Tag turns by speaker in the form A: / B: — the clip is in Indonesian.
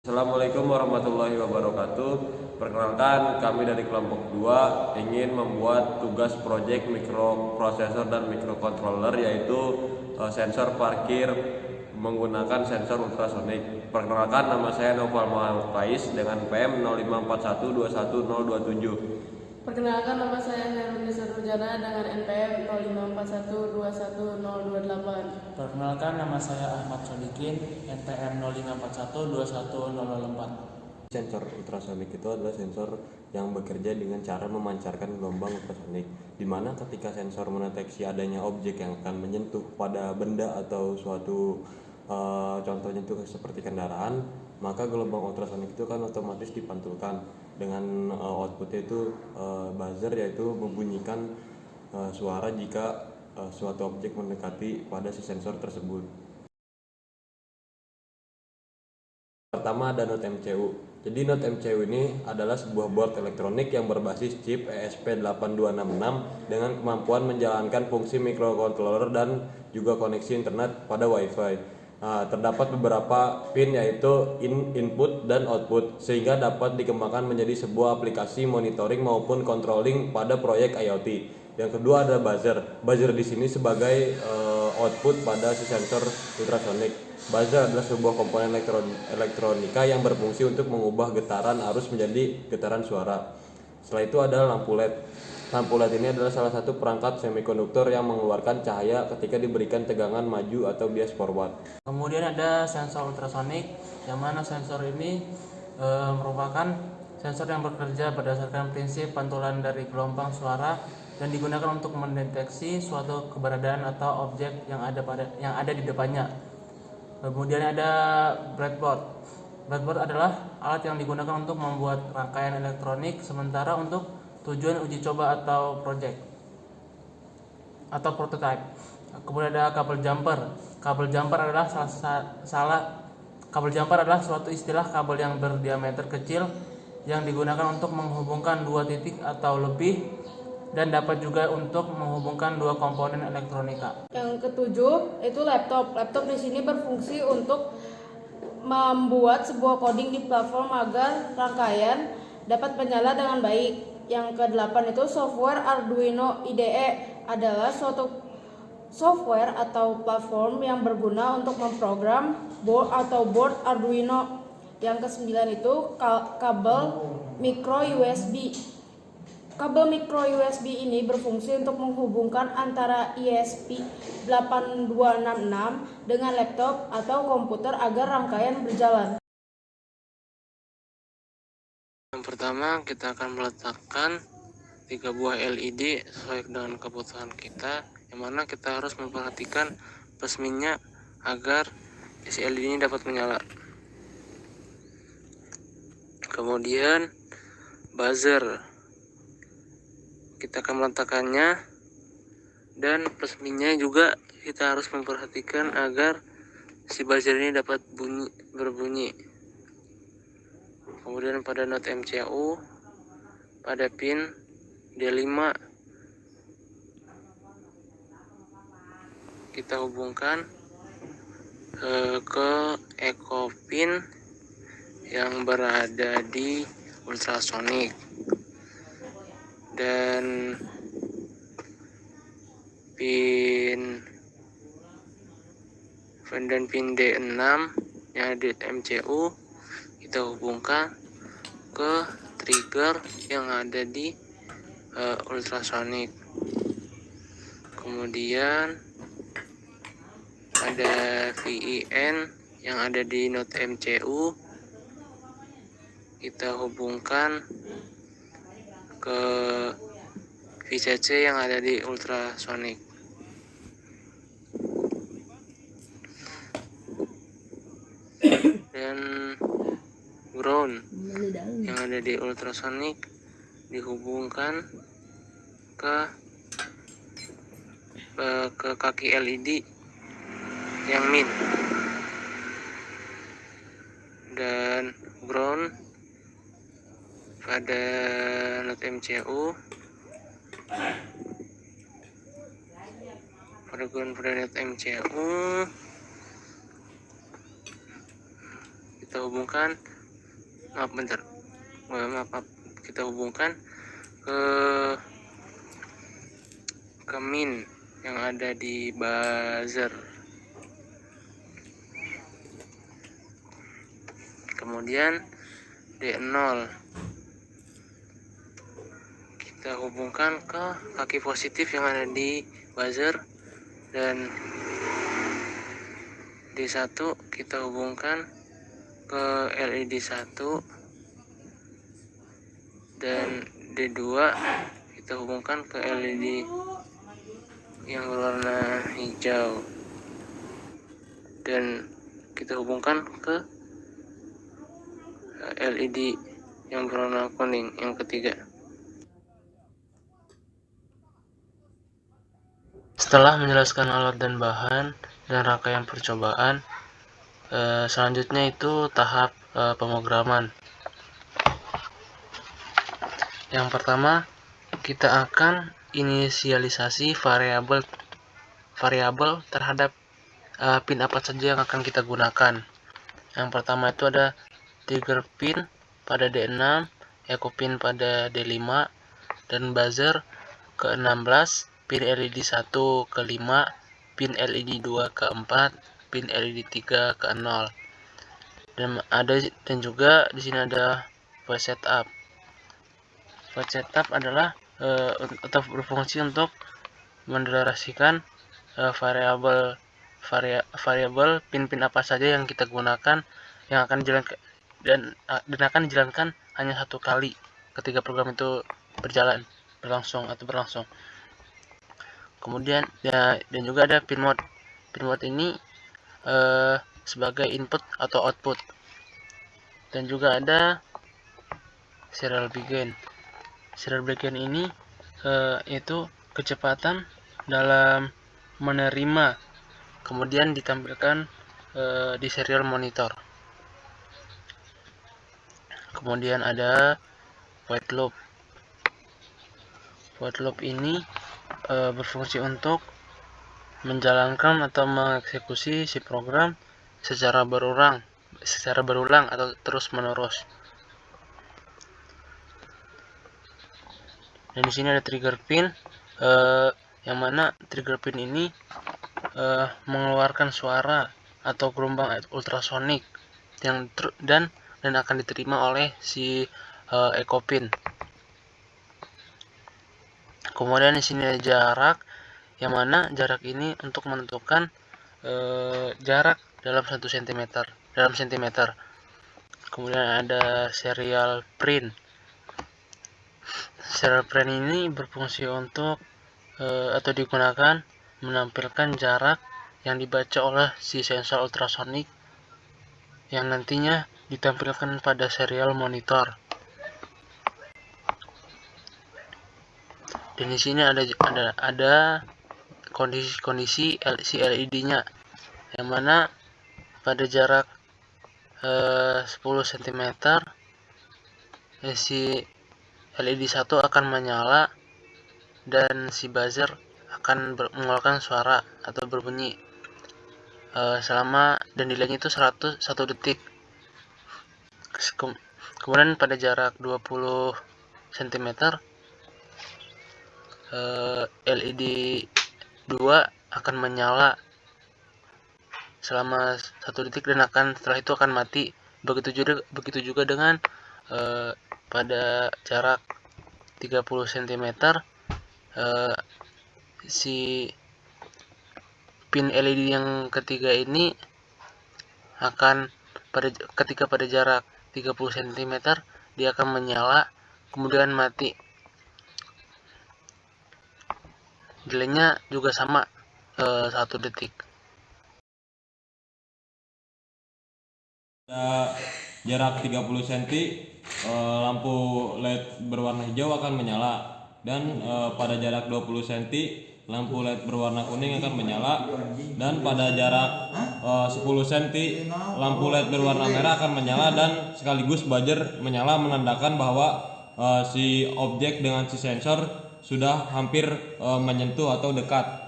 A: Assalamualaikum warahmatullahi wabarakatuh. Perkenalkan, kami dari kelompok 2 ingin membuat tugas proyek mikroprosesor dan mikrocontroller, yaitu sensor parkir menggunakan sensor ultrasonik. Perkenalkan, nama saya Noval Muhammad Faiz dengan PM 0541211027.
B: Perkenalkan, nama saya Nerunisa Nurjana dengan NPM 0541211028.
C: Perkenalkan, nama saya Ahmad Sodikin, NPM 0541210004.
A: Sensor ultrasonik itu adalah sensor yang bekerja dengan cara memancarkan gelombang ultrasonik, di mana ketika sensor mendeteksi adanya objek yang akan menyentuh pada benda atau suatu contohnya itu seperti kendaraan, maka gelombang ultrasonik itu kan otomatis dipantulkan dengan outputnya itu buzzer, yaitu membunyikan suara jika suatu objek mendekati pada si sensor tersebut. Pertama ada Node MCU. Jadi Node MCU ini adalah sebuah board elektronik yang berbasis chip ESP8266 dengan kemampuan menjalankan fungsi microcontroller dan juga koneksi internet pada WiFi. Nah, terdapat beberapa pin, yaitu input dan output, sehingga dapat dikembangkan menjadi sebuah aplikasi monitoring maupun controlling pada proyek IoT. Yang kedua adalah buzzer. Buzzer di sini sebagai output pada si sensor ultrasonik. Buzzer adalah sebuah komponen elektronika yang berfungsi untuk mengubah getaran arus menjadi getaran suara. Setelah itu ada lampu LED. Lampu LED ini adalah salah satu perangkat semikonduktor yang mengeluarkan cahaya ketika diberikan tegangan maju atau bias forward.
C: Kemudian ada sensor ultrasonik, yang mana sensor ini merupakan sensor yang bekerja berdasarkan prinsip pantulan dari gelombang suara dan digunakan untuk mendeteksi suatu keberadaan atau objek yang ada di depannya. Kemudian ada breadboard. Breadboard adalah alat yang digunakan untuk membuat rangkaian elektronik sementara untuk tujuan uji coba atau project atau prototype. Kemudian ada kabel jumper. Kabel jumper adalah kabel jumper adalah suatu istilah kabel yang berdiameter kecil yang digunakan untuk menghubungkan dua titik atau lebih dan dapat juga untuk menghubungkan dua komponen elektronika.
B: Yang ketujuh itu laptop. Laptop di sini berfungsi untuk membuat sebuah coding di platform agar rangkaian dapat menyala dengan baik. Yang kedelapan itu software Arduino IDE adalah suatu software atau platform yang berguna untuk memprogram board Arduino. Yang kesembilan itu kabel micro USB. Kabel micro USB ini berfungsi untuk menghubungkan antara ESP8266 dengan laptop atau komputer agar rangkaian berjalan.
D: Yang pertama, kita akan meletakkan 3 buah LED sesuai dengan kebutuhan kita, yang mana kita harus memperhatikan plus minusnya agar isi LED ini dapat menyala. Kemudian buzzer, kita akan meletakkannya, dan plus minusnya juga kita harus memperhatikan agar si buzzer ini dapat berbunyi. Kemudian pada Node MCU, pada pin D5 kita hubungkan ke echo pin yang berada di ultrasonik, dan pin D6 yang ada di MCU kita hubungkan ke trigger yang ada di ultrasonik. Kemudian ada VIN yang ada di Node MCU kita hubungkan ke VCC yang ada di ultrasonik. Dan ground yang ada di ultrasonik dihubungkan ke kaki LED yang min, dan ground pada Node MCU pada Node MCU kita hubungkan maaf, kita hubungkan ke min yang ada di buzzer. Kemudian D0 kita hubungkan ke kaki positif yang ada di buzzer, dan D1 kita hubungkan ke LED 1, dan D2 kita hubungkan ke LED yang berwarna hijau, dan kita hubungkan ke LED yang berwarna kuning yang ketiga. Setelah menjelaskan alat dan bahan dan rangkaian percobaan, selanjutnya itu tahap pemrograman. Yang pertama, kita akan inisialisasi variabel terhadap pin apa saja yang akan kita gunakan. Yang pertama itu ada trigger pin pada D6, echo pin pada D5, dan buzzer ke 16, pin LED 1 ke 5, pin LED 2 ke 4, pin LED 3 ke 0. Dan juga di sini ada voice setup. Voice setup adalah atau berfungsi untuk mendeklarasikan variabel pin-pin apa saja yang kita gunakan yang akan dijalankan dan akan dijalankan hanya satu kali ketika program itu berlangsung. Kemudian dan juga ada pin mode. Pin mode ini sebagai input atau output, dan juga ada serial begin. Serial begin ini yaitu kecepatan dalam menerima, kemudian ditampilkan di serial monitor. Kemudian ada void loop. Void loop ini berfungsi untuk menjalankan atau mengeksekusi si program secara berulang atau terus menerus. Dan di sini ada trigger pin, yang mana trigger pin ini mengeluarkan suara atau gelombang ultrasonik dan akan diterima oleh si echo pin. Kemudian di sini ada jarak, yang mana jarak ini untuk menentukan jarak dalam 1 cm. Kemudian ada serial print. Serial print ini berfungsi untuk atau digunakan menampilkan jarak yang dibaca oleh si sensor ultrasonik yang nantinya ditampilkan pada serial monitor. Dan di sini ada kondisi si LED-nya, yang mana pada jarak 10 cm si LED 1 akan menyala dan si buzzer akan mengeluarkan suara atau berbunyi dan nilainya itu 1 detik. Kemudian pada jarak 20 cm LED 2 akan menyala selama 1 detik dan setelah itu akan mati. Begitu juga dengan pada jarak 30 cm si pin LED yang ketiga ini akan ketika pada jarak 30 cm dia akan menyala kemudian mati. Delaynya juga sama 1 detik.
A: Pada jarak 30 cm lampu LED berwarna hijau akan menyala, dan pada jarak 20 cm lampu LED berwarna kuning akan menyala, dan pada jarak 10 cm lampu LED berwarna merah akan menyala, dan sekaligus buzzer menyala menandakan bahwa si objek dengan si sensor sudah hampir menyentuh atau dekat.